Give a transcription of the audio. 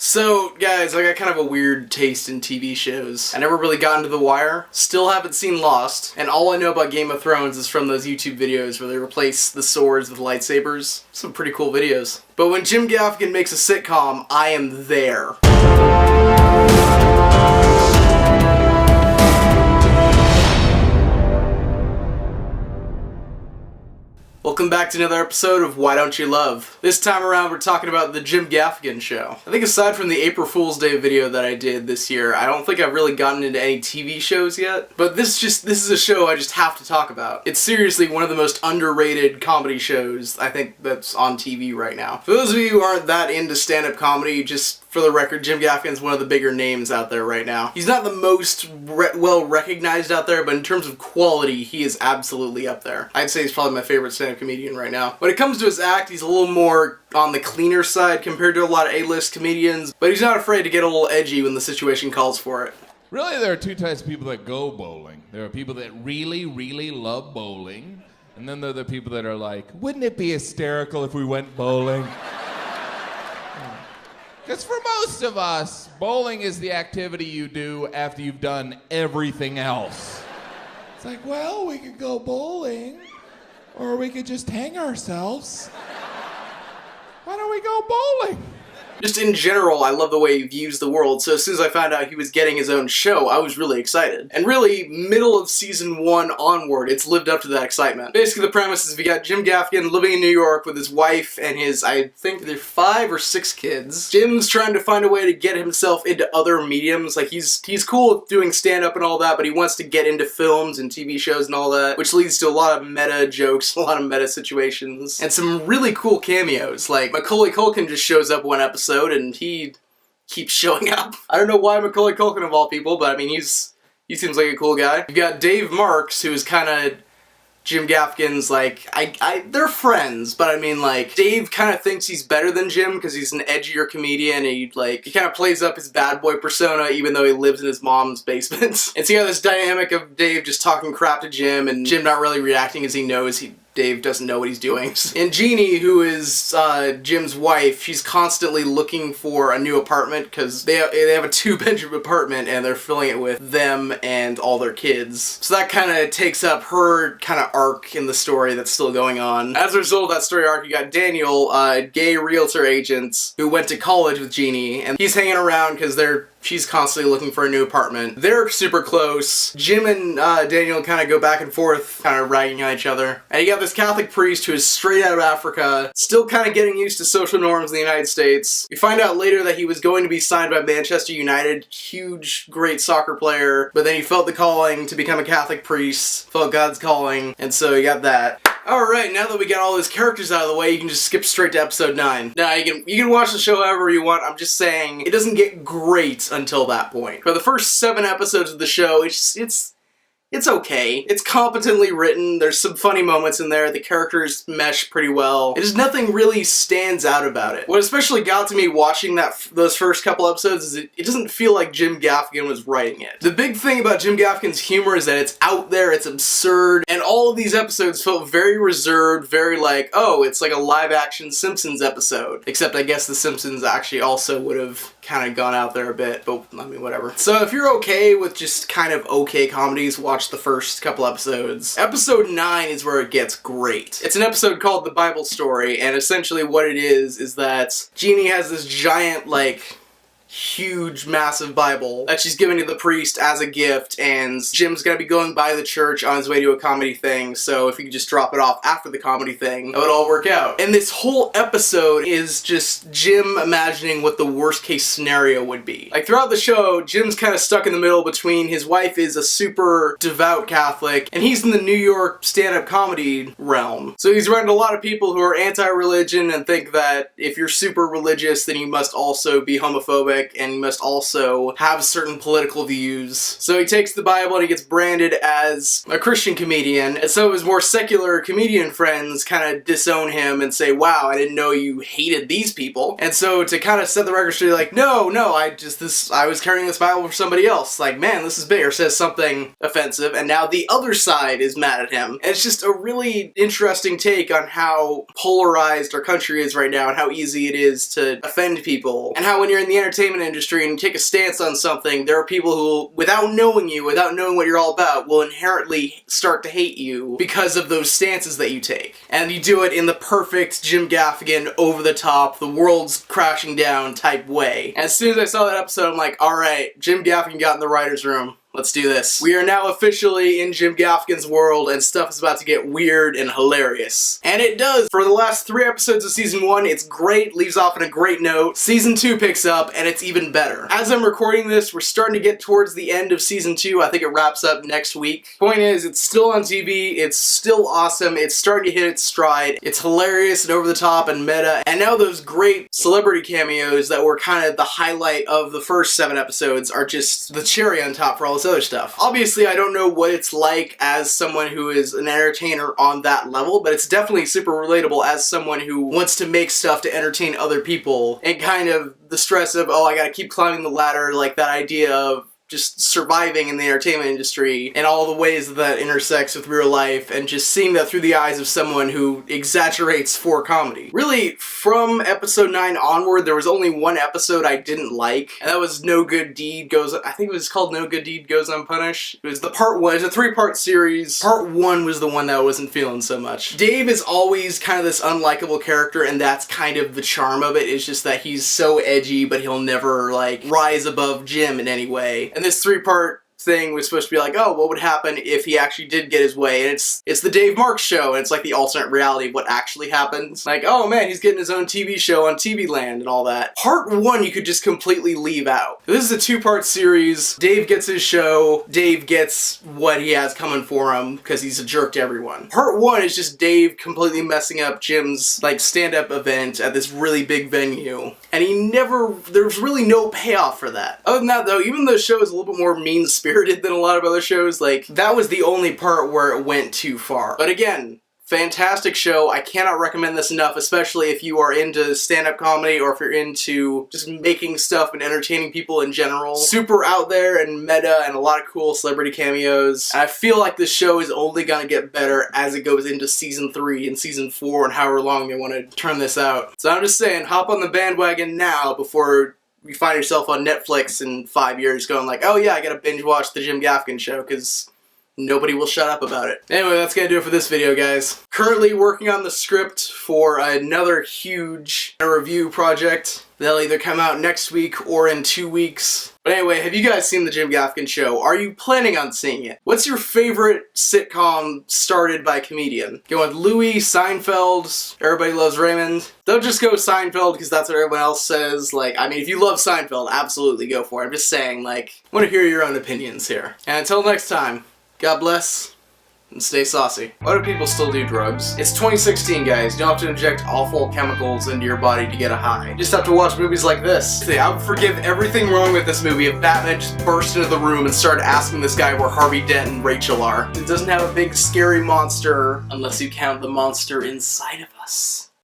So, guys, I got kind of a weird taste in TV shows. I never really got into The Wire, still haven't seen Lost, and all I know about Game of Thrones is from those YouTube videos where they replace the swords with lightsabers. Some pretty cool videos. But when Jim Gaffigan makes a sitcom, I am there. Welcome back to another episode of Why Don't You Love? This time around we're talking about the Jim Gaffigan Show. I think aside from the April Fool's Day video that I did this year, I don't think I've really gotten into any TV shows yet. But this is a show I just have to talk about. It's seriously one of the most underrated comedy shows I think that's on TV right now. For those of you who aren't that into stand-up comedy, just for the record, Jim Gaffigan's one of the bigger names out there right now. He's not the most well recognized out there, but in terms of quality, he is absolutely up there. I'd say he's probably my favorite stand-up comedian right now. When it comes to his act, he's a little more on the cleaner side compared to a lot of A-list comedians, but he's not afraid to get a little edgy when the situation calls for it. Really, there are two types of people that go bowling. There are people that really, really love bowling, and then there are the people that are like, wouldn't it be hysterical if we went bowling? Because for most of us, bowling is the activity you do after you've done everything else. It's like, well, we could go bowling, or we could just hang ourselves. Why don't we go bowling? Just in general, I love the way he views the world, so as soon as I found out he was getting his own show, I was really excited. And really, middle of season 1 onward, it's lived up to that excitement. Basically, the premise is we got Jim Gaffigan living in New York with his wife and his, I think they're 5 or 6 kids. Jim's trying to find a way to get himself into other mediums. Like, he's cool with doing stand-up and all that, but he wants to get into films and TV shows and all that, which leads to a lot of meta jokes, a lot of meta situations, and some really cool cameos. Like, Macaulay Culkin just shows up one episode, and he keeps showing up. I don't know why Macaulay Culkin of all people, but I mean, he seems like a cool guy. You've got Dave Marks, who's kind of Jim Gaffigan's, like, they're friends, but I mean, like, Dave kind of thinks he's better than Jim because he's an edgier comedian, and he kind of plays up his bad boy persona even though he lives in his mom's basement. And so you got this dynamic of Dave just talking crap to Jim, and Jim not really reacting as he knows Dave doesn't know what he's doing. And Jeannie, who is Jim's wife, she's constantly looking for a new apartment because they have a 2-bedroom apartment and they're filling it with them and all their kids. So that kind of takes up her kind of arc in the story that's still going on. As a result of that story arc, you got Daniel, a gay realtor agent who went to college with Jeannie, and he's hanging around because she's constantly looking for a new apartment. They're super close. Jim and Daniel kind of go back and forth, kind of ragging on each other. And you got this Catholic priest who is straight out of Africa, still kind of getting used to social norms in the United States. We find out later that he was going to be signed by Manchester United, huge, great soccer player, but then he felt the calling to become a Catholic priest, felt God's calling, and so you got that. Alright, now that we got all those characters out of the way, you can just skip straight to episode 9. Now, you can watch the show however you want. I'm just saying, it doesn't get great until that point. For the first 7 episodes of the show, it's okay. It's competently written, there's some funny moments in there, the characters mesh pretty well. Just nothing really stands out about it. What especially got to me watching those first couple episodes is it doesn't feel like Jim Gaffigan was writing it. The big thing about Jim Gaffigan's humor is that it's out there, it's absurd, and all of these episodes felt very reserved, very like, oh, it's like a live-action Simpsons episode. Except I guess the Simpsons actually also would have kind of gone out there a bit, but I mean, whatever. So if you're okay with just kind of okay comedies, watch the first couple episodes. Episode 9 is where it gets great. It's an episode called The Bible Story, and essentially what it is that Jeannie has this giant, like, huge, massive Bible that she's giving to the priest as a gift, and Jim's gonna be going by the church on his way to a comedy thing, so if he could just drop it off after the comedy thing, that would all work out. And this whole episode is just Jim imagining what the worst case scenario would be. Like, throughout the show, Jim's kind of stuck in the middle between his wife is a super devout Catholic, and he's in the New York stand-up comedy realm. So he's around a lot of people who are anti-religion and think that if you're super religious, then you must also be homophobic Catholic, and you must also have certain political views. So he takes the Bible and he gets branded as a Christian comedian, and some of his more secular comedian friends kind of disown him and say, wow, I didn't know you hated these people. And so to kind of set the record straight, like, no, I was carrying this Bible for somebody else. Like, man, this is big. Or says something offensive, and now the other side is mad at him. And it's just a really interesting take on how polarized our country is right now and how easy it is to offend people. And how when you're in the entertainment industry and you take a stance on something, there are people who, without knowing you, without knowing what you're all about, will inherently start to hate you because of those stances that you take. And you do it in the perfect Jim Gaffigan, over-the-top, the world's crashing down type way. And as soon as I saw that episode, I'm like, alright, Jim Gaffigan got in the writer's room. Let's do this. We are now officially in Jim Gaffigan's world, and stuff is about to get weird and hilarious. And it does! For the last 3 episodes of Season 1, it's great, leaves off on a great note. Season 2 picks up, and it's even better. As I'm recording this, we're starting to get towards the end of Season 2. I think it wraps up next week. Point is, it's still on TV, it's still awesome, it's starting to hit its stride, it's hilarious and over the top and meta, and now those great celebrity cameos that were kind of the highlight of the first 7 episodes are just the cherry on top for all this other stuff. Obviously, I don't know what it's like as someone who is an entertainer on that level, but it's definitely super relatable as someone who wants to make stuff to entertain other people, and kind of the stress of, oh, I gotta keep climbing the ladder, like that idea of just surviving in the entertainment industry and all the ways that intersects with real life, and just seeing that through the eyes of someone who exaggerates for comedy. Really, from episode 9 onward, there was only one episode I didn't like, and that was No Good Deed Goes... I think it was called No Good Deed Goes Unpunished. It was the part 1, it was a 3-part series. Part 1 was the one that I wasn't feeling so much. Dave is always kind of this unlikable character, and that's kind of the charm of it, is just that he's so edgy, but he'll never, like, rise above Jim in any way. And this 3-part thing was supposed to be like, oh, what would happen if he actually did get his way? And it's the Dave Marks show, and it's like the alternate reality of what actually happens. Like, oh man, he's getting his own TV show on TV Land and all that. Part 1 you could just completely leave out. This is a 2-part series. Dave gets his show. Dave gets what he has coming for him because he's a jerk to everyone. Part 1 is just Dave completely messing up Jim's like stand-up event at this really big venue. And there's really no payoff for that. Other than that though, even though the show is a little bit more mean-spirited than a lot of other shows, like, that was the only part where it went too far. But again, fantastic show. I cannot recommend this enough, especially if you are into stand-up comedy or if you're into just making stuff and entertaining people in general. Super out there and meta and a lot of cool celebrity cameos. And I feel like this show is only gonna get better as it goes into Season 3 and Season 4 and however long they want to turn this out. So I'm just saying, hop on the bandwagon now before you find yourself on Netflix in 5 years going like, oh yeah, I gotta binge watch the Jim Gaffigan Show, because nobody will shut up about it. Anyway, that's gonna do it for this video, guys. Currently working on the script for another huge review project. They'll either come out next week or in 2 weeks. But anyway, have you guys seen the Jim Gaffigan Show? Are you planning on seeing it? What's your favorite sitcom started by a comedian? Go with Louis, Seinfeld, Everybody Loves Raymond. Don't just go Seinfeld because that's what everyone else says. Like, I mean, if you love Seinfeld, absolutely go for it. I'm just saying, like, I want to hear your own opinions here. And until next time, God bless. And stay saucy. Why do people still do drugs? It's 2016, guys. You don't have to inject awful chemicals into your body to get a high. You just have to watch movies like this. I would forgive everything wrong with this movie if Batman just burst into the room and started asking this guy where Harvey Dent and Rachel are. It doesn't have a big scary monster unless you count the monster inside of us.